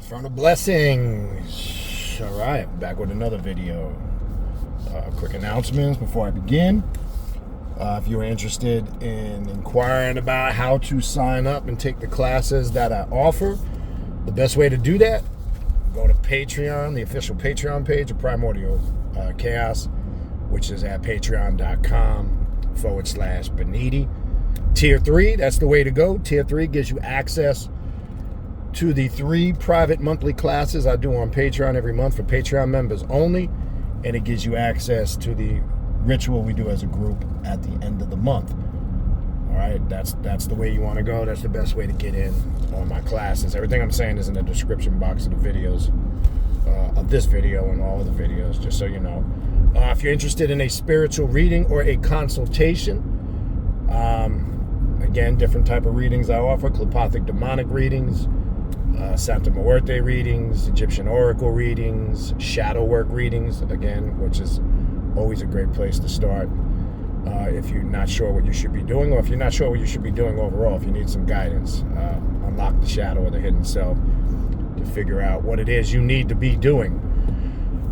From the blessings. All right, back with another video. Quick announcements before I begin. If you're interested in inquiring about how to sign up and take the classes that I offer, the best way to do that, go to Patreon, the official Patreon page of Primordial Chaos, which is at patreon.com/Baniti. Tier 3, that's the way to go. Tier 3 gives you access to the 3 private monthly classes I do on Patreon every month for Patreon members only, and it gives you access to the ritual we do as a group at the end of the month. All right, that's the way you want to go. That's the best way to get in on my classes. Everything I'm saying is in the description box of the videos, of this video and all of the videos, just so you know. If you're interested in a spiritual reading or a consultation, again, different type of readings I offer: telepathic demonic readings, Santa Muerte readings, Egyptian oracle readings, shadow work readings, again, which is always a great place to start if you're not sure what you should be doing, or if you're not sure what you should be doing overall, if you need some guidance. Unlock the shadow or the hidden self to figure out what it is you need to be doing.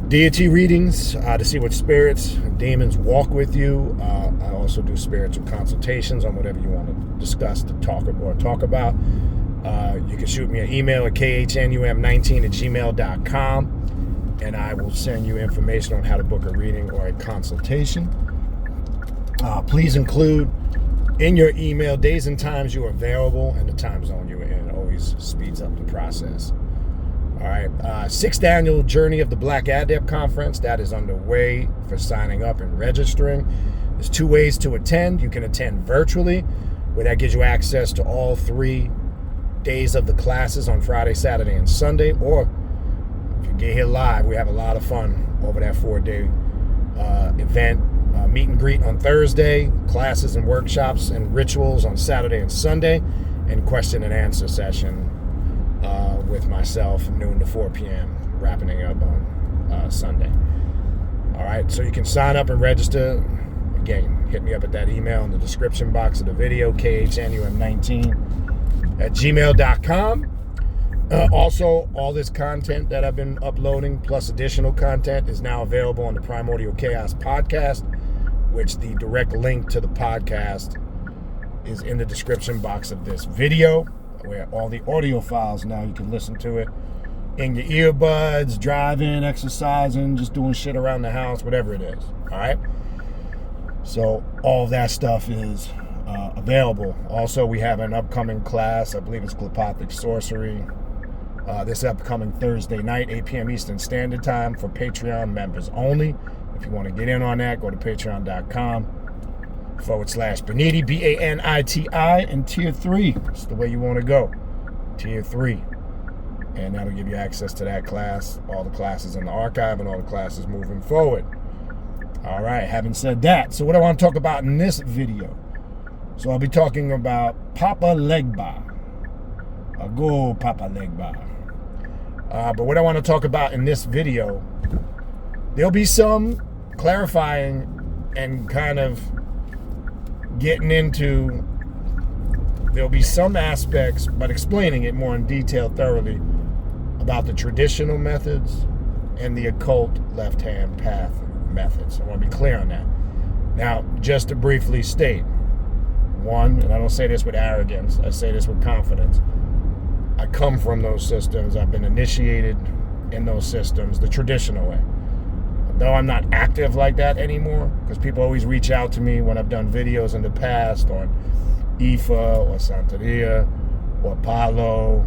Deity readings to see what spirits and demons walk with you. I also do spiritual consultations on whatever you want to discuss, to talk about. You can shoot me an email at khnum19@gmail.com, and I will send you information on how to book a reading or a consultation. Please include in your email days and times you are available and the time zone you're in. It always speeds up the process. All right, 6th annual Journey of the Black Adept Conference, that is underway for signing up and registering. There's 2 ways to attend. You can attend virtually, where that gives you access to all 3 days of the classes on Friday, Saturday, and Sunday. Or if you get here live, we have a lot of fun over that 4-day event. Meet and greet on Thursday, classes and workshops and rituals on Saturday and Sunday, and question and answer session with myself, noon to 4 p.m., wrapping it up on Sunday. All right, so you can sign up and register. Again, hit me up at that email in the description box of the video, khnum19@gmail.com. Also, all this content that I've been uploading, plus additional content, is now available on the Primordial Chaos podcast, which the direct link to the podcast is in the description box of this video, where all the audio files, now you can listen to it in your earbuds, driving, exercising, just doing shit around the house, whatever it is. All right? So all of that stuff is available. Also, we have an upcoming class, I believe it's telepathic sorcery, this upcoming Thursday night, 8 p.m. Eastern Standard Time, for Patreon members only. If you want to get in on that, go to patreon.com/Baniti, Baniti, and Tier 3. That's the way you want to go. Tier 3. And that'll give you access to that class, all the classes in the archive, and all the classes moving forward. All right, having said that, so what I want to talk about in this video. So I'll be talking about Papa Legba. Go Papa Legba. But what I want to talk about in this video, there'll be some clarifying and kind of getting into, there'll be some aspects, but explaining it more in detail thoroughly about the traditional methods and the occult left-hand path methods. I want to be clear on that. Now, just to briefly state, one, and I don't say this with arrogance, I say this with confidence, I come from those systems. I've been initiated in those systems the traditional way. Though I'm not active like that anymore, because people always reach out to me when I've done videos in the past on Ifa or Santeria or Palo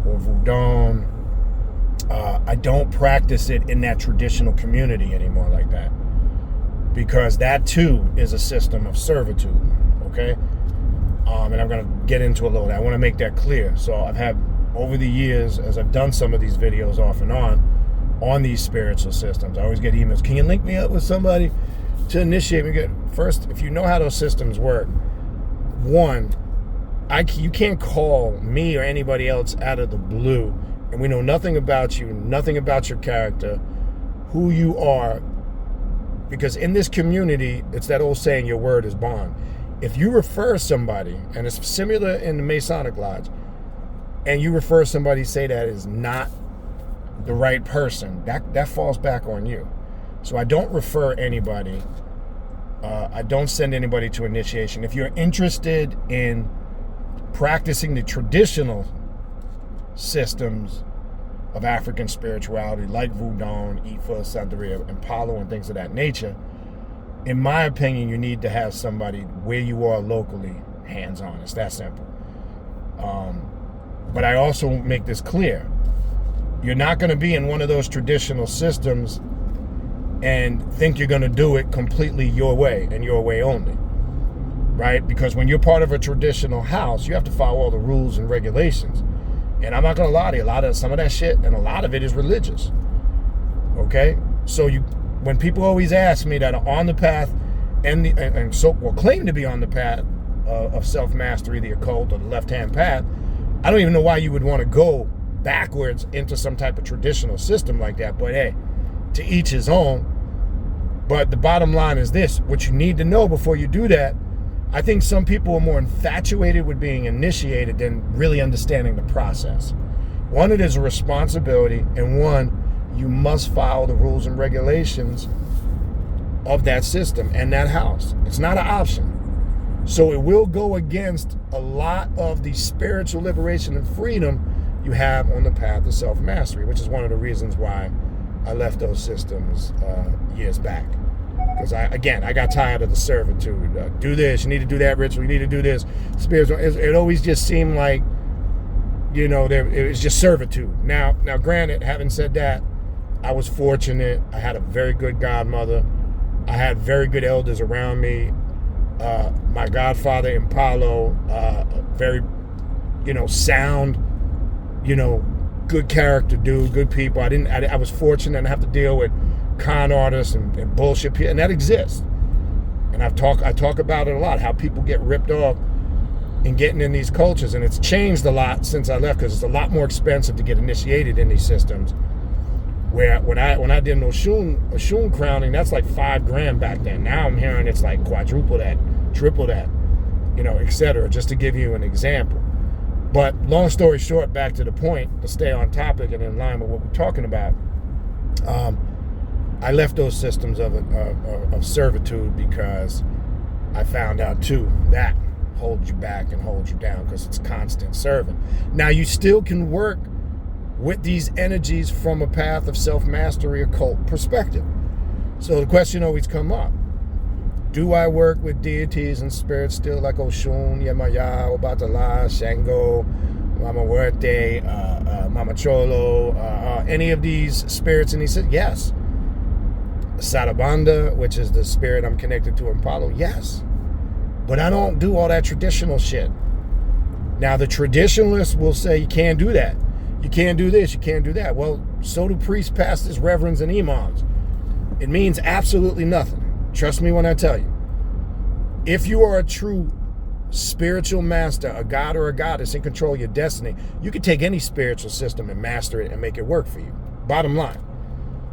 or Voodoo. I don't practice it in that traditional community anymore like that, because that too is a system of servitude, okay? And I'm going to get into a little of that. I want to make that clear. So I've had, over the years, as I've done some of these videos off and on these spiritual systems, I always get emails, can you link me up with somebody to initiate me? First, if you know how those systems work, one, you can't call me or anybody else out of the blue, and we know nothing about you, nothing about your character, who you are, because in this community, it's that old saying, your word is bond. If you refer somebody, and it's similar in the Masonic Lodge, and you refer somebody, say that is not the right person, that falls back on you. So I don't refer anybody. I don't send anybody to initiation. If you're interested in practicing the traditional systems of African spirituality, like Voodoo, Ifa, Santeria, and Palo, and things of that nature, in my opinion, you need to have somebody where you are locally hands-on. It's that simple. But I also make this clear. You're not going to be in one of those traditional systems and think you're going to do it completely your way and your way only, right? Because when you're part of a traditional house, you have to follow all the rules and regulations. And I'm not going to lie to you, some of that shit, and a lot of it is religious, okay? So when people always ask me that are on the path and claim to be on the path of self-mastery, the occult, or the left-hand path, I don't even know why you would want to go backwards into some type of traditional system like that. But hey, to each his own. But the bottom line is this: what you need to know before you do that, I think some people are more infatuated with being initiated than really understanding the process. One, it is a responsibility, and one, you must follow the rules and regulations of that system and that house. It's not an option. So it will go against a lot of the spiritual liberation and freedom you have on the path of self-mastery, which is one of the reasons why I left those systems years back. Because I got tired of the servitude. Do this, you need to do that ritual, you need to do this. Spiritual. It always just seemed like, it was just servitude. Now, granted, having said that, I was fortunate. I had a very good godmother. I had very good elders around me. My godfather in Palo, very, sound, good character dude, good people. I was fortunate to have to deal with con artists and bullshit people, and that exists. And I talk about it a lot, how people get ripped off in getting in these cultures, and it's changed a lot since I left, because it's a lot more expensive to get initiated in these systems. Where when I did an Oshun crowning, that's like $5,000 back then. Now I'm hearing it's like quadruple that, triple that, etc. Just to give you an example. But long story short, back to the point, to stay on topic and in line with what we're talking about, I left those systems of servitude because I found out too that holds you back and holds you down, because it's constant serving. Now you still can work with these energies from a path of self-mastery occult perspective. So the question always come up: do I work with deities and spirits still, like Oshun, Yemaya, Obatala, Shango, Mama Huerte, Mama Cholo, any of these spirits? And he said, yes. Sarabanda, which is the spirit I'm connected to in Palo, yes. But I don't do all that traditional shit. Now the traditionalists will say you can't do that. You can't do this, you can't do that. Well, so do priests, pastors, reverends, and imams. It means absolutely nothing. Trust me when I tell you. If you are a true spiritual master, a god or a goddess in control of your destiny, you can take any spiritual system and master it and make it work for you. Bottom line.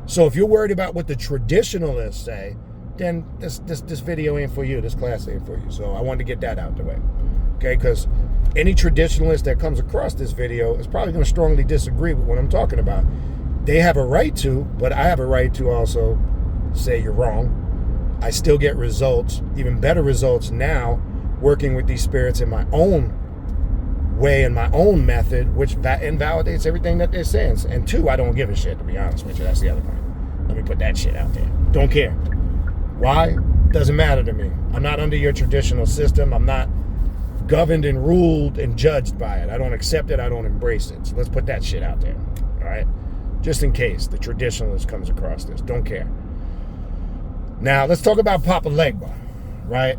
So if you're worried about what the traditionalists say, then this video ain't for you. This class ain't for you. So I wanted to get that out the way. Okay, because any traditionalist that comes across this video is probably going to strongly disagree with what I'm talking about. They have a right to, but I have a right to also say you're wrong. I still get results, even better results now, working with these spirits in my own way and my own method, which invalidates everything that they're saying. And two, I don't give a shit, to be honest with you. That's the other point. Let me put that shit out there. Don't care. Why? Doesn't matter to me. I'm not under your traditional system. I'm not governed and ruled and judged by it. I don't accept it. I don't embrace it. So let's put that shit out there. All right? Just in case the traditionalist comes across this. Don't care. Now, let's talk about Papa Legba, right?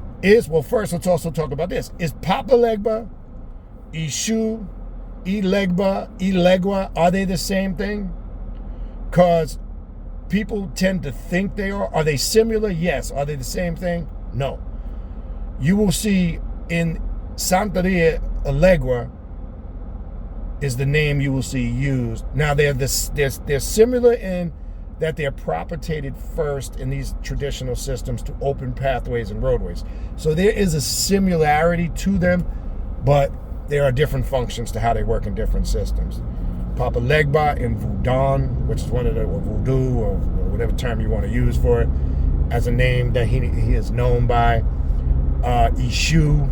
First, let's also talk about this. Is Papa Legba, Ishu, Legba, Legwa, are they the same thing? Because people tend to think they are. Are they similar? Yes. Are they the same thing? No. You will see in Santeria, Legua is the name you will see used. Now, they're similar in that they're propagated first in these traditional systems to open pathways and roadways. So there is a similarity to them, but there are different functions to how they work in different systems. Papa Legba in Voodoo, which is one of the, or voodoo, or whatever term you want to use for it, as a name that he is known by. Ishu,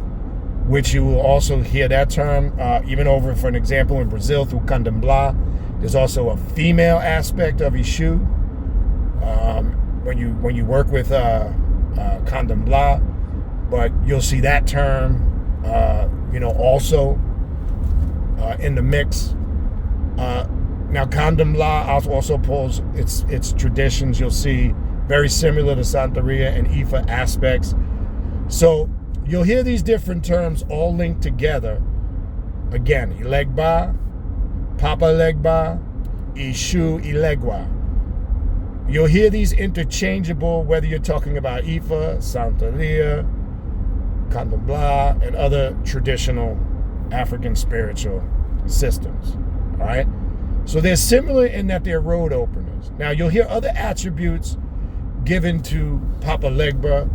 which you will also hear that term, even over, for an example, in Brazil through Candomblé. There's also a female aspect of Ishu. When you work with Candomblé, but you'll see that term, also in the mix. Now, Candomblé also pulls its traditions. You'll see very similar to Santeria and Ifa aspects. So you'll hear these different terms all linked together. Again, Legba, Papa Legba, Ishu Ilegwa. You'll hear these interchangeable, whether you're talking about Ifa, Santeria, Candomblé, and other traditional African spiritual systems. All right? So they're similar in that they're road openers. Now, you'll hear other attributes given to Papa Legba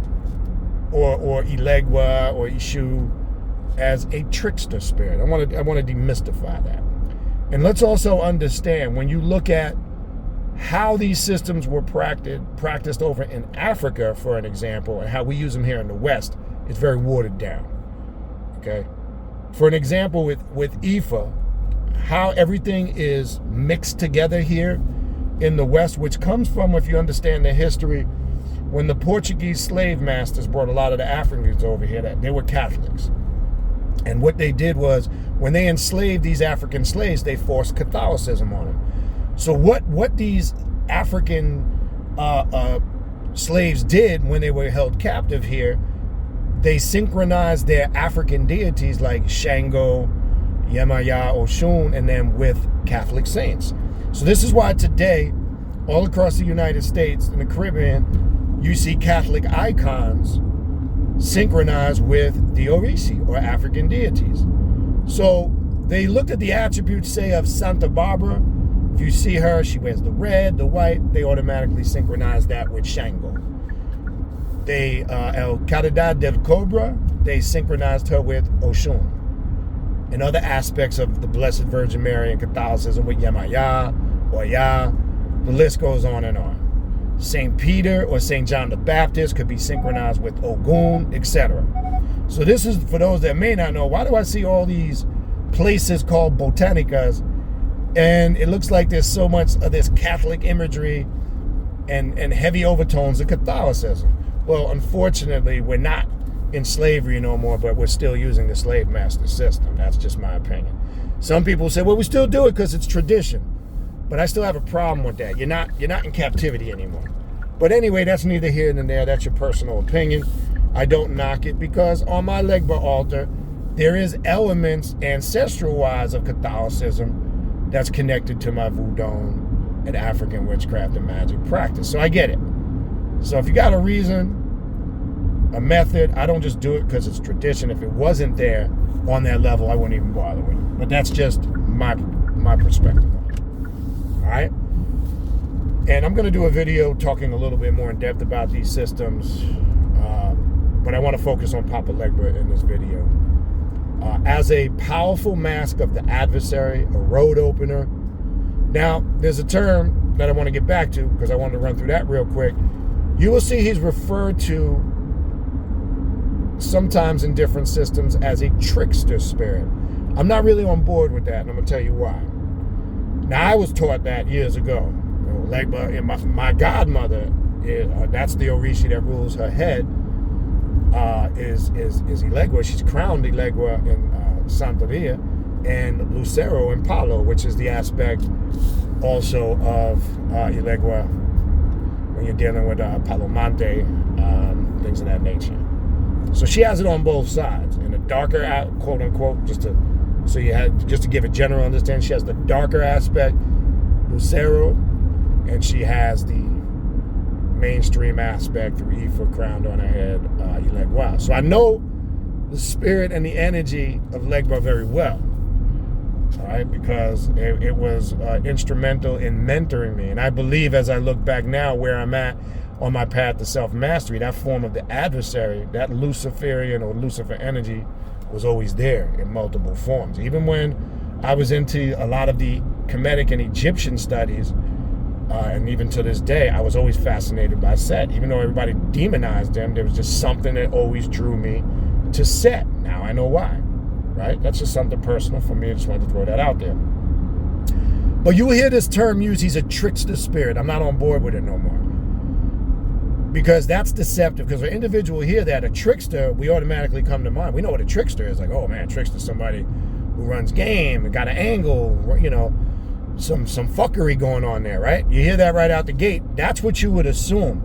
or Ilegwa or Ishu as a trickster spirit. I want to demystify that. And let's also understand, when you look at how these systems were practiced over in Africa, for an example, and how we use them here in the West, it's very watered down. Okay? For an example, with Ifa, how everything is mixed together here in the West, which comes from, if you understand the history, when the Portuguese slave masters brought a lot of the Africans over here, that they were Catholics. And what they did was, when they enslaved these African slaves, they forced Catholicism on them. So what these African slaves did when they were held captive here, they synchronized their African deities like Shango, Yemaya, Oshun, and then with Catholic saints. So this is why today, all across the United States and the Caribbean, you see Catholic icons synchronized with the Orisi, or African deities. So they looked at the attributes, say, of Santa Barbara. If you see her, she wears the red, the white, they automatically synchronize that with Shango. They, El Caridad del Cobra, they synchronized her with Oshun. And other aspects of the Blessed Virgin Mary and Catholicism with Yemaya, Oya, the list goes on and on. St. Peter or St. John the Baptist could be synchronized with Ogun, etc. So this is, for those that may not know, why do I see all these places called botanicas, and it looks like there's so much of this Catholic imagery and heavy overtones of Catholicism? Well, unfortunately, we're not in slavery no more, but we're still using the slave master system. That's just my opinion. Some people say, well, we still do it because it's tradition. But I still have a problem with that. You're not in captivity anymore. But anyway, that's neither here nor there. That's your personal opinion. I don't knock it, because on my Legba altar, there is elements ancestral-wise of Catholicism that's connected to my voodoo and African witchcraft and magic practice. So I get it. So if you got a reason, a method, I don't just do it because it's tradition. If it wasn't there on that level, I wouldn't even bother with it. But that's just my perspective on it. All right? And I'm going to do a video talking a little bit more in depth about these systems, but I want to focus on Papa Legba in this video. As a powerful mask of the adversary, a road opener. Now, there's a term that I want to get back to, because I wanted to run through that real quick. You will see he's referred to sometimes in different systems as a trickster spirit. I'm not really on board with that, and I'm going to tell you why. Now, I was taught that years ago. Legba, and my godmother, that's the Orishi that rules her head, is Ilegwa. She's crowned Ilegwa in Santeria, and Lucero in Palo, which is the aspect also of Ilegwa when you're dealing with Palomante, things of that nature. So she has it on both sides. In the darker, quote unquote, just to give a general understanding, she has the darker aspect, Lucero, and she has the mainstream aspect through Ifa crowned on her head, Ilegwa. So I know the spirit and the energy of Legba very well, all right, because it was instrumental in mentoring me. And I believe, as I look back now where I'm at on my path to self-mastery, that form of the adversary, that Luciferian or Lucifer energy was always there in multiple forms. Even when I was into a lot of the Kemetic and Egyptian studies, and even to this day, I was always fascinated by Set. Even though everybody demonized them, there was just something that always drew me to Set. Now I know why, right? That's just something personal for me. I just wanted to throw that out there. But you will hear this term used, he's a trickster spirit. I'm not on board with it no more. Because that's deceptive. Because when individuals hear that, a trickster, we automatically come to mind. We know what a trickster is. Like, oh man, trickster is somebody who runs game, got an angle, you know, some fuckery going on there, right? You hear that right out the gate. That's what you would assume.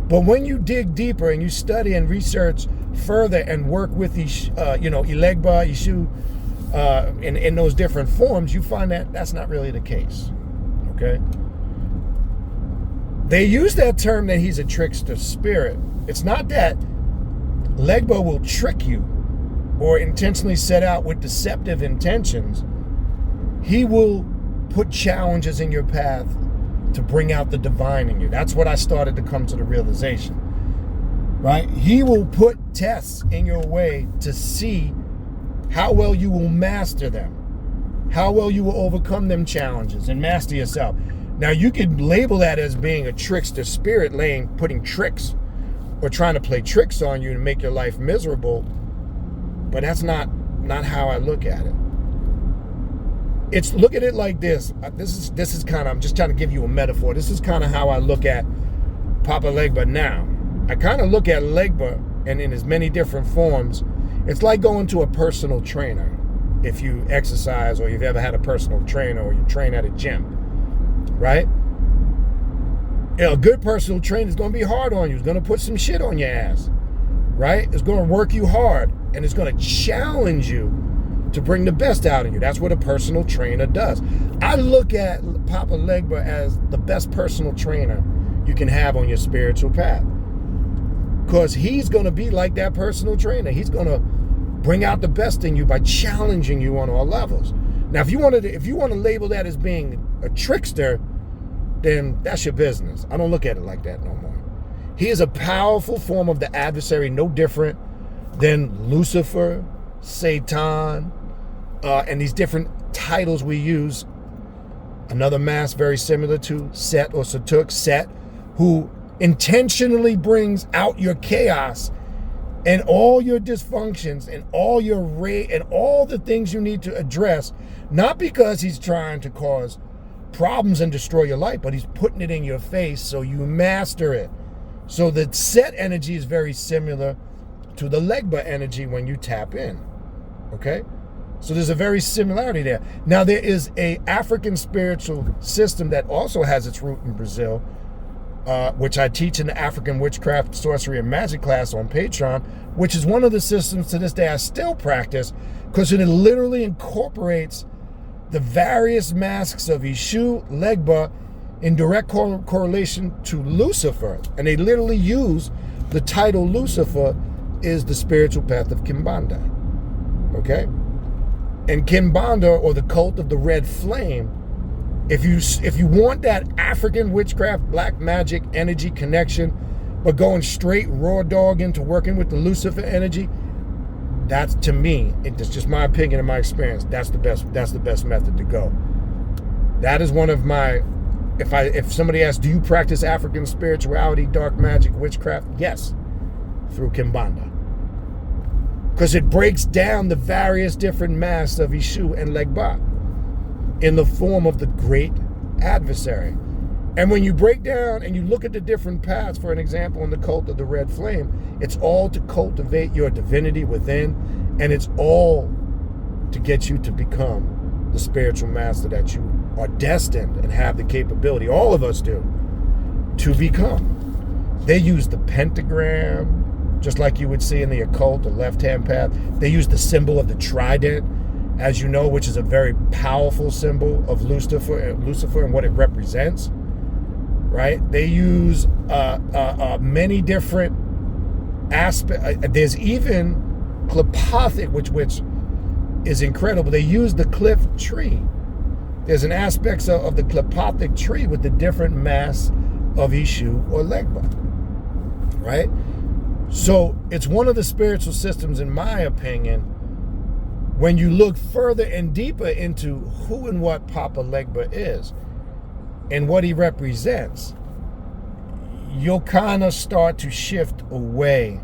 But when you dig deeper and you study and research further and work with these, Legba, Ishu, in those different forms, you find that that's not really the case, okay? They use that term that he's a trickster spirit. It's not that Legba will trick you or intentionally set out with deceptive intentions. He will put challenges in your path to bring out the divine in you. That's what I started to come to the realization, right? He will put tests in your way to see how well you will master them, how well you will overcome them challenges and master yourself. Now, you could label that as being a trickster spirit, putting tricks or trying to play tricks on you to make your life miserable, but that's not how I look at it. Look at it like this. This is kind of, I'm just trying to give you a metaphor. This is kind of how I look at Papa Legba now. I kind of look at Legba, and in as many different forms, it's like going to a personal trainer. If you exercise or you've ever had a personal trainer or you train at a gym, right? You know, a good personal trainer is going to be hard on you. It's going to put some shit on your ass, right? It's going to work you hard, and it's going to challenge you to bring the best out of you. That's what a personal trainer does. I look at Papa Legba as the best personal trainer you can have on your spiritual path, because he's going to be like that personal trainer. He's going to bring out the best in you by challenging you on all levels. Now, if you want to label that as being a trickster, then that's your business. I don't look at it like that no more. He is a powerful form of the adversary, no different than Lucifer, Satan, and these different titles we use. Another mask very similar to Set or Satuk, Set, who intentionally brings out your chaos and all your dysfunctions and all your and all the things you need to address, not because he's trying to cause problems and destroy your life, but he's putting it in your face so you master it. So the Set energy is very similar to the Legba energy when you tap in, okay? So there's a very similarity there. Now, there is a African spiritual system that also has its root in Brazil, which I teach in the African Witchcraft, Sorcery, and Magic class on Patreon, which is one of the systems to this day I still practice, because it literally incorporates the various masks of Ishu, Legba, in direct correlation to Lucifer. And they literally use the title Lucifer is the spiritual path of Kimbanda, okay? And Kimbanda, or the cult of the red flame, if you want that African witchcraft, black magic energy connection, but going straight raw dog into working with the Lucifer energy, that's, to me, it's just my opinion and my experience, that's the best method to go. That is one of my, if somebody asks, do you practice African spirituality, dark magic, witchcraft? Yes, through Kimbanda. Because it breaks down the various different masks of Ishu and Legba in the form of the great adversary. And when you break down and you look at the different paths, for an example, in the cult of the red flame, it's all to cultivate your divinity within, and it's all to get you to become the spiritual master that you are destined and have the capability, all of us do, to become. They use the pentagram, just like you would see in the occult, the left-hand path. They use the symbol of the trident, as you know, which is a very powerful symbol of Lucifer and what it represents, right? They use many different aspects. There's even Klepothic, which is incredible. They use the cliff tree. There's an aspect of the Klepothic tree with the different masks of Ishu or Legba, right? So it's one of the spiritual systems, in my opinion, when you look further and deeper into who and what Papa Legba is and what he represents, you'll kind of start to shift away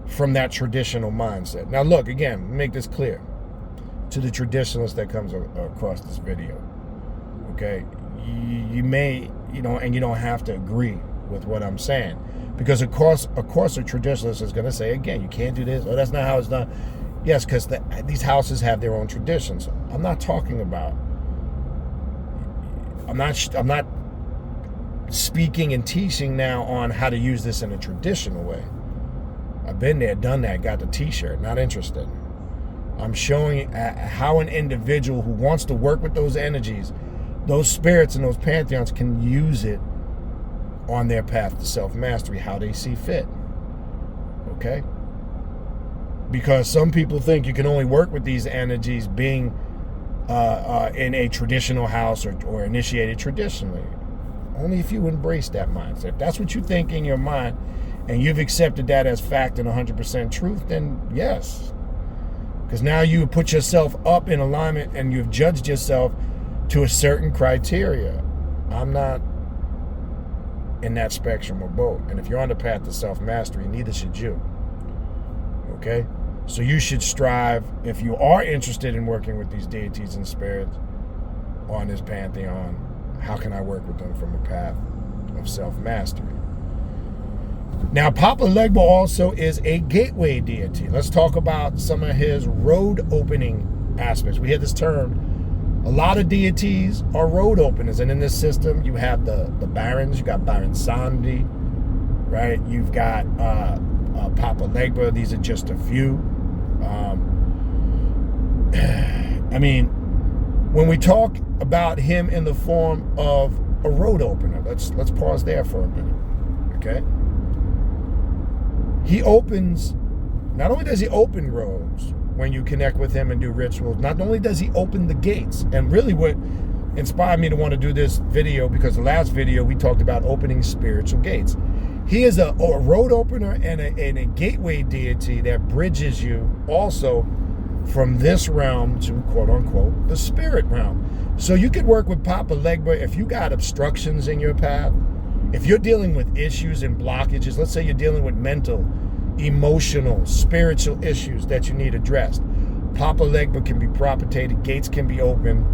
from that traditional mindset. Now look, again, make this clear to the traditionalist that comes across this video, okay? You may, and you don't have to agree with what I'm saying, because of course a traditionalist is going to say, again, you can't do this, or that's not how it's done. Yes, because these houses have their own traditions. I'm not speaking and teaching now on how to use this in a traditional way. I've been there, done that, got the t-shirt, not interested. I'm showing how an individual who wants to work with those energies, those spirits and those pantheons, can use it on their path to self-mastery, how they see fit, okay? Because some people think you can only work with these energies being in a traditional house or initiated traditionally. Only if you embrace that mindset. If that's what you think in your mind and you've accepted that as fact and 100% truth, then yes. Because now you put yourself up in alignment and you've judged yourself to a certain criteria. I'm not in that spectrum or boat. And if you're on the path to self-mastery, neither should you. Okay? So you should strive, if you are interested in working with these deities and spirits on this pantheon, how can I work with them from a path of self-mastery? Now, Papa Legba also is a gateway deity. Let's talk about some of his road opening aspects. We hear this term. A lot of deities are road openers, and in this system, you have the barons. You got Baron Sandi, right? You've got Papa Legba. These are just a few. I mean, when we talk about him in the form of a road opener, let's pause there for a minute, okay? He opens, not only does he open roads when you connect with him and do rituals, not only does he open the gates, and really what inspired me to want to do this video, because the last video we talked about opening spiritual gates. He is a road opener and a gateway deity that bridges you also from this realm to, quote unquote, the spirit realm. So you could work with Papa Legba if you got obstructions in your path, if you're dealing with issues and blockages. Let's say you're dealing with mental, emotional, spiritual issues that you need addressed. Papa Legba can be propagated, gates can be opened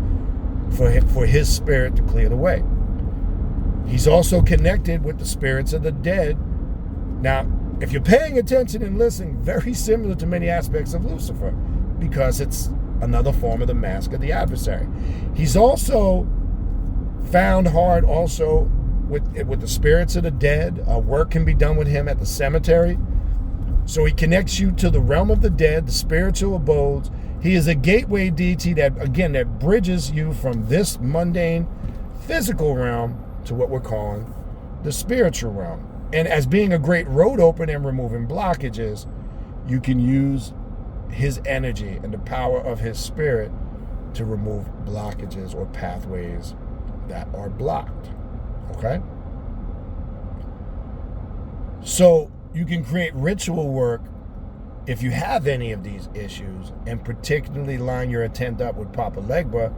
for his spirit to clear the way. He's also connected with the spirits of the dead. Now, if you're paying attention and listening, very similar to many aspects of Lucifer, because it's another form of the mask of the adversary. He's also found hard also with the spirits of the dead. Work can be done with him at the cemetery. So he connects you to the realm of the dead, the spiritual abodes. He is a gateway deity that bridges you from this mundane physical realm to what we're calling the spiritual realm. And as being a great road opener and removing blockages, you can use his energy and the power of his spirit to remove blockages or pathways that are blocked. Okay? So you can create ritual work if you have any of these issues, and particularly line your intent up with Papa Legba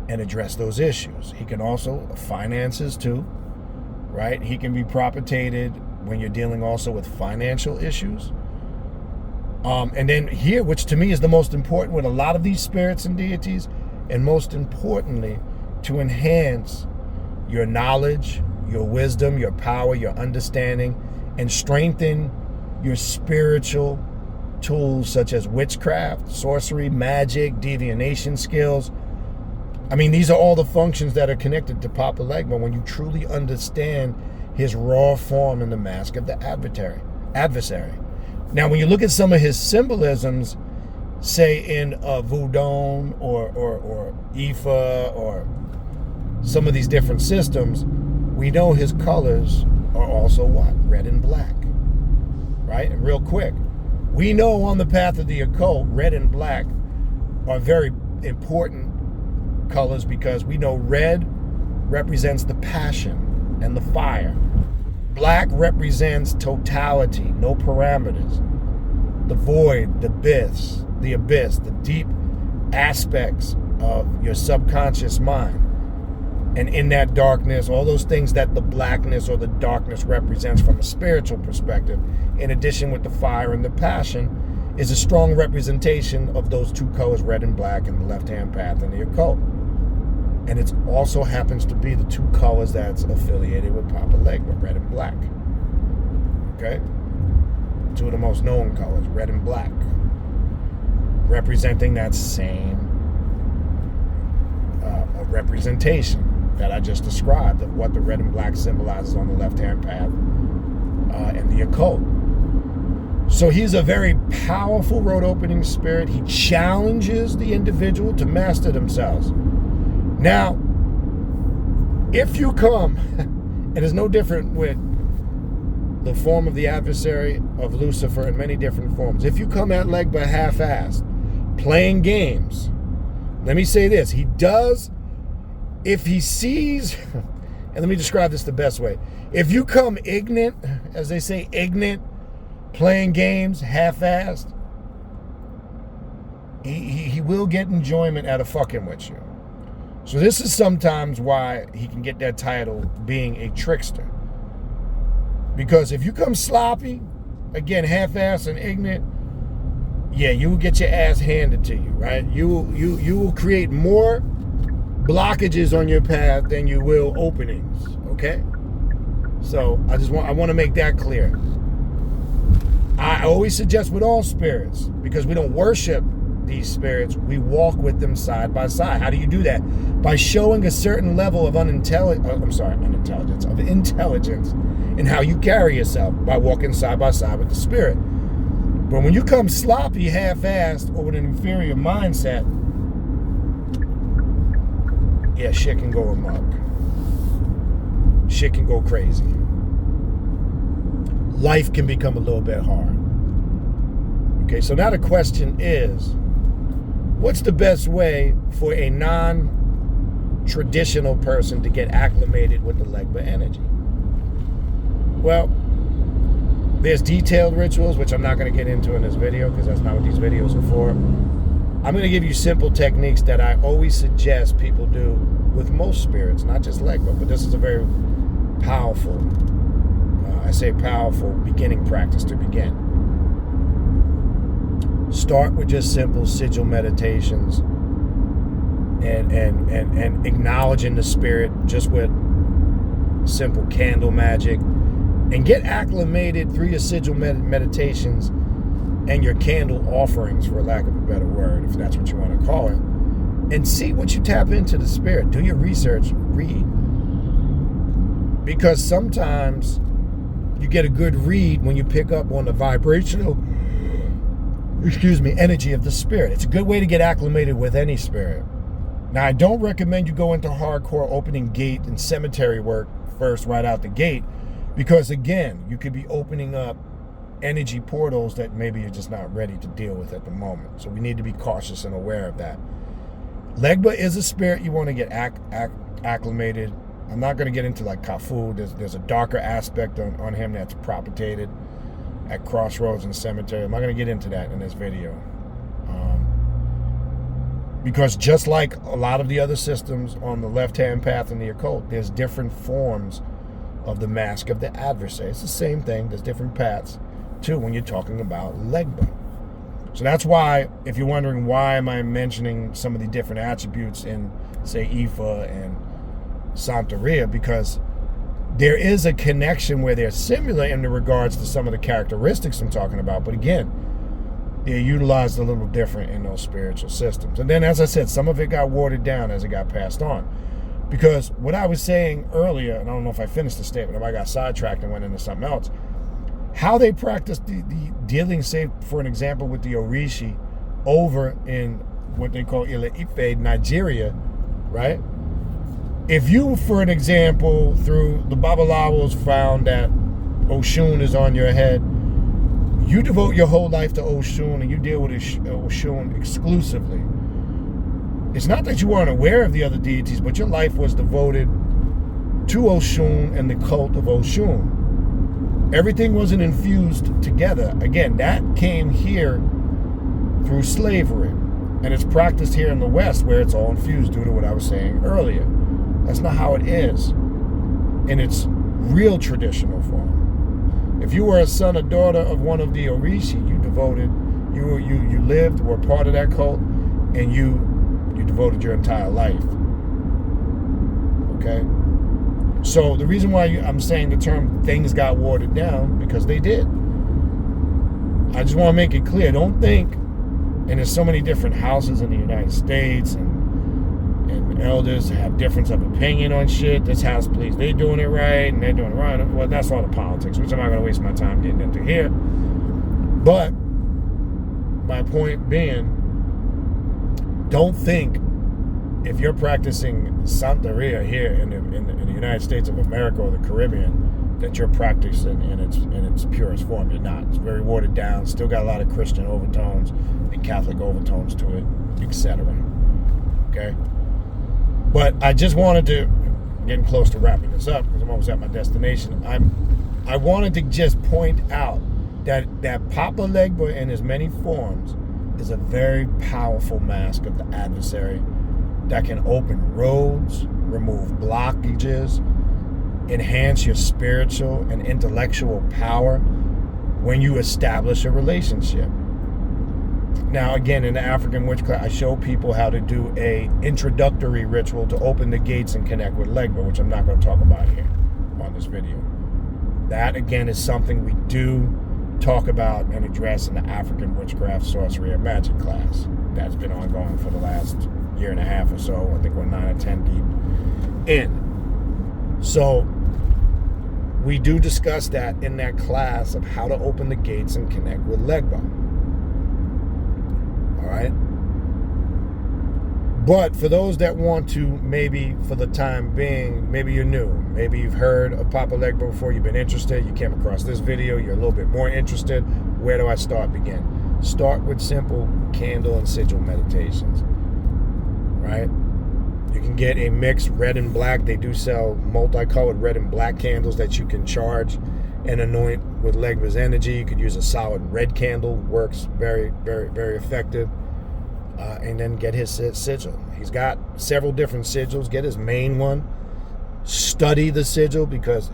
and address those issues. He can also, finances too, right? He can be propagated when you're dealing also with financial issues. And then here, which to me is the most important with a lot of these spirits and deities, and most importantly, to enhance your knowledge, your wisdom, your power, your understanding, and strengthen your spiritual tools such as witchcraft, sorcery, magic, divination skills. I mean, these are all the functions that are connected to Papa Legba when you truly understand his raw form in the mask of the adversary. Now, when you look at some of his symbolisms, say in Voodoo or Ifa or some of these different systems, we know his colors are also what? Red and black, right? And real quick, we know on the path of the occult, red and black are very important colors because we know red represents the passion and the fire. Black represents totality, no parameters, the void, the abyss, the abyss, the deep aspects of your subconscious mind. And in that darkness, all those things that the blackness or the darkness represents from a spiritual perspective, in addition with the fire and the passion, is a strong representation of those two colors, red and black, in the left-hand path and the occult. And it also happens to be the two colors that's affiliated with Papa Legba, red and black. Okay? Two of the most known colors, red and black, representing that same representation that I just described of what the red and black symbolizes on the left-hand path and the occult. So he's a very powerful road-opening spirit. He challenges the individual to master themselves. Now, if you come, it is no different with the form of the adversary of Lucifer in many different forms. If you come at Legba half-assed, playing games, let me say this, he does, if he sees, and let me describe this the best way. If you come ignorant, as they say, ignorant, playing games, half-assed, he will get enjoyment out of fucking with you. So this is sometimes why he can get that title, being a trickster. Because if you come sloppy, again, half-assed and ignorant, yeah, you will get your ass handed to you, right? You will create more blockages on your path than you will openings, okay? So I want to make that clear. I always suggest with all spirits, because we don't worship these spirits, we walk with them side by side. How do you do that? By showing a certain level of intelligence in how you carry yourself, by walking side by side with the spirit. But when you come sloppy, half-assed, or with an inferior mindset, yeah, shit can go amok. Shit can go crazy. Life can become a little bit hard. Okay, so now the question is, what's the best way for a non-traditional person to get acclimated with the Legba energy? Well, there's detailed rituals, which I'm not going to get into in this video because that's not what these videos are for. I'm going to give you simple techniques that I always suggest people do with most spirits, not just Legba, but this is a very powerful, I say powerful beginning practice to begin. Start with just simple sigil meditations and acknowledging the spirit just with simple candle magic, and get acclimated through your sigil meditations and your candle offerings, for lack of a better word, if that's what you want to call it, and see what you tap into the spirit. Do your research, read. Because sometimes you get a good read when you pick up on the vibrational, energy of the spirit. It's a good way to get acclimated with any spirit. Now, I don't recommend you go into hardcore opening gate and cemetery work first right out the gate, because again, you could be opening up energy portals that maybe you're just not ready to deal with at the moment. So we need to be cautious and aware of that. Legba is a spirit you want to get acclimated. I'm not going to get into like Kafu. There's a darker aspect on him that's propagated at crossroads and cemetery. I'm not going to get into that in this video. Because just like a lot of the other systems on the left-hand path in the occult, there's different forms of the mask of the adversary. It's the same thing. There's different paths too when you're talking about Legba. So that's why, if you're wondering why am I mentioning some of the different attributes in, say, Ifa and Santeria, because there is a connection where they're similar in regards to some of the characteristics I'm talking about. But again, they're utilized a little different in those spiritual systems. And then, as I said, some of it got watered down as it got passed on. Because what I was saying earlier, and I don't know if I finished the statement, if I got sidetracked and went into something else, how they practice the dealing, say, for an example, with the Orishi over in what they call Ile Ife, Nigeria, right? If you, for an example, through the Babalawos found that Oshun is on your head, you devote your whole life to Oshun and you deal with Oshun exclusively. It's not that you weren't aware of the other deities, but your life was devoted to Oshun and the cult of Oshun. Everything wasn't infused together. Again, that came here through slavery. And it's practiced here in the West where it's all infused due to what I was saying earlier. That's not how it is in its real traditional form. If you were a son or daughter of one of the Orishi, you lived, were part of that cult, and you devoted your entire life. Okay? So the reason why I'm saying the term things got watered down, because they did. I just want to make it clear. Don't think, and there's so many different houses in the United States, and elders have difference of opinion on shit. This house believes they're doing it right, and they're doing it wrong. Well, that's all the politics, which I'm not going to waste my time getting into here. But my point being, don't think if you're practicing Santeria here in the United States of America or the Caribbean that you're practicing in its purest form. You're not. It's very watered down. Still got a lot of Christian overtones and Catholic overtones to it, etc. Okay? But I just wanted to, getting close to wrapping this up because I'm almost at my destination. I wanted to just point out that Papa Legba in his many forms is a very powerful mask of the adversary that can open roads, remove blockages, enhance your spiritual and intellectual power when you establish a relationship. Now, again, in the African witchcraft, I show people how to do a introductory ritual to open the gates and connect with Legba, which I'm not going to talk about here on this video. That, again, is something we do talk about and address in the African witchcraft, sorcery, and magic class. That's been ongoing for the last year and a half or so. I think we're 9 or 10 deep in. So we do discuss that in that class of how to open the gates and connect with Legba. All right? But for those that want to, maybe for the time being, maybe you're new, maybe you've heard of Papa Legba before, you've been interested, you came across this video, you're a little bit more interested, where do I start? Begin. Start with simple candle and sigil meditations. Right? You can get a mixed red and black. They do sell multicolored red and black candles that you can charge and anoint with Legba's energy. You could use a solid red candle. Works very, very, very effective. And then get his sigil. He's got several different sigils. Get his main one. Study the sigil because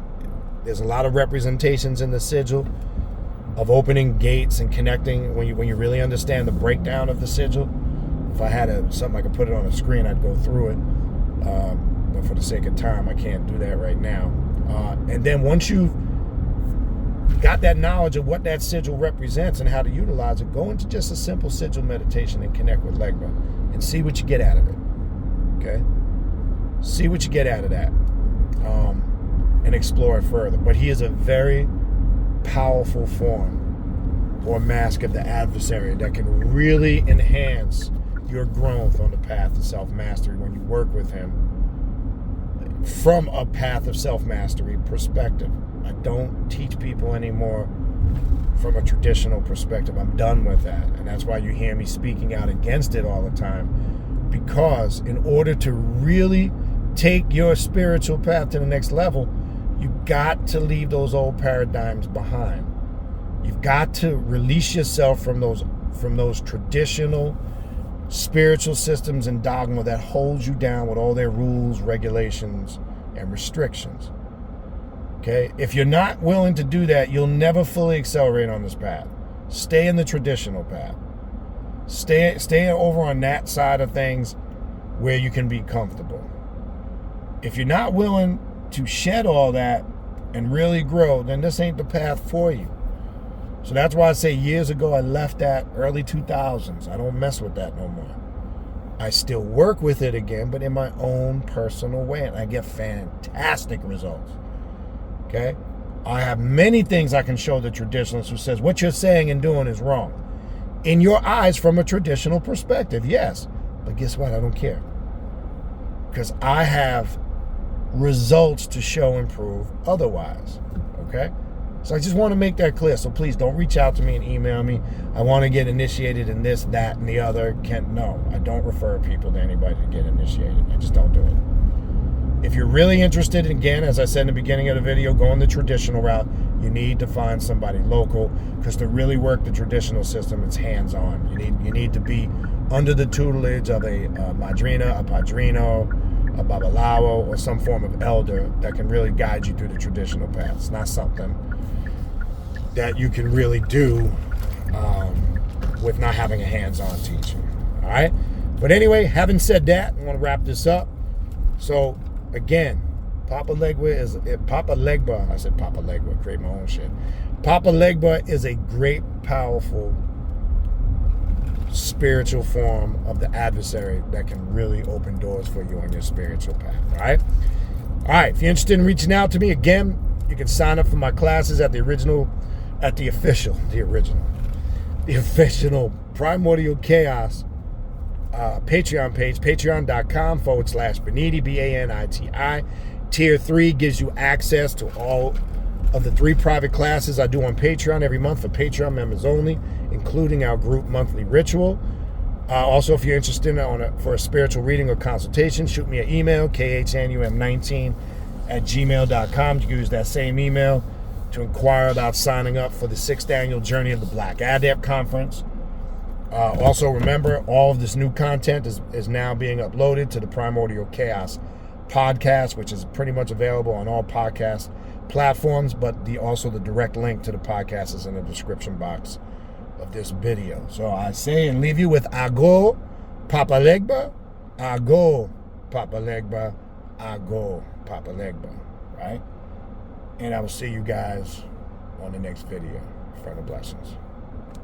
there's a lot of representations in the sigil of opening gates and connecting. When you really understand the breakdown of the sigil. If I had something I could put it on a screen, I'd go through it. But for the sake of time, I can't do that right now. And then once you've got that knowledge of what that sigil represents and how to utilize it, go into just a simple sigil meditation and connect with Legba and see what you get out of it. Okay? See what you get out of that. And explore it further. But he is a very powerful form or mask of the adversary that can really enhance your growth on the path of self-mastery when you work with him from a path of self-mastery perspective. I don't teach people anymore from a traditional perspective. I'm done with that. And that's why you hear me speaking out against it all the time. Because in order to really take your spiritual path to the next level, you've got to leave those old paradigms behind. You've got to release yourself from those traditional spiritual systems and dogma that holds you down with all their rules, regulations, and restrictions. Okay? If you're not willing to do that, you'll never fully accelerate on this path. Stay in the traditional path. Stay over on that side of things where you can be comfortable. If you're not willing to shed all that and really grow, then this ain't the path for you. So that's why I say years ago I left that early 2000s. I don't mess with that no more. I still work with it again, but in my own personal way, and I get fantastic results. Okay? I have many things I can show the traditionalist who says what you're saying and doing is wrong. In your eyes from a traditional perspective, yes. But guess what? I don't care. Because I have results to show and prove otherwise. Okay? So I just want to make that clear. So please don't reach out to me and email me. I want to get initiated in this, that, and the other. No, I don't refer people to anybody to get initiated. I just don't do it. If you're really interested, again, as I said in the beginning of the video, going the traditional route, you need to find somebody local, because to really work the traditional system, it's hands-on. You need to be under the tutelage of a madrina, a padrino, a babalawo, or some form of elder that can really guide you through the traditional path. It's not something that you can really do with not having a hands-on teacher. All right? But anyway, having said that, I want to wrap this up. So, again, Papa Legba, I said Papa Legba, create my own shit. Papa Legba is a great, powerful, spiritual form of the adversary that can really open doors for you on your spiritual path, all right? All right, if you're interested in reaching out to me, again, you can sign up for my classes at the official Primordial Chaos Patreon page, patreon.com/Baniti, Baniti. Tier 3 gives you access to all of the 3 private classes I do on Patreon every month for Patreon members only, including our group monthly ritual. Also, if you're interested for a spiritual reading or consultation, shoot me an email, khnum19@gmail.com. You can use that same email to inquire about signing up for the 6th annual Journey of the Black Adept Conference. Also, remember, all of this new content is now being uploaded to the Primordial Chaos podcast, which is pretty much available on all podcast platforms, but also the direct link to the podcast is in the description box of this video. So I say and leave you with Ago, Papa Legba, Ago, Papa Legba, Ago, Papa Legba, right? And I will see you guys on the next video. Further blessings.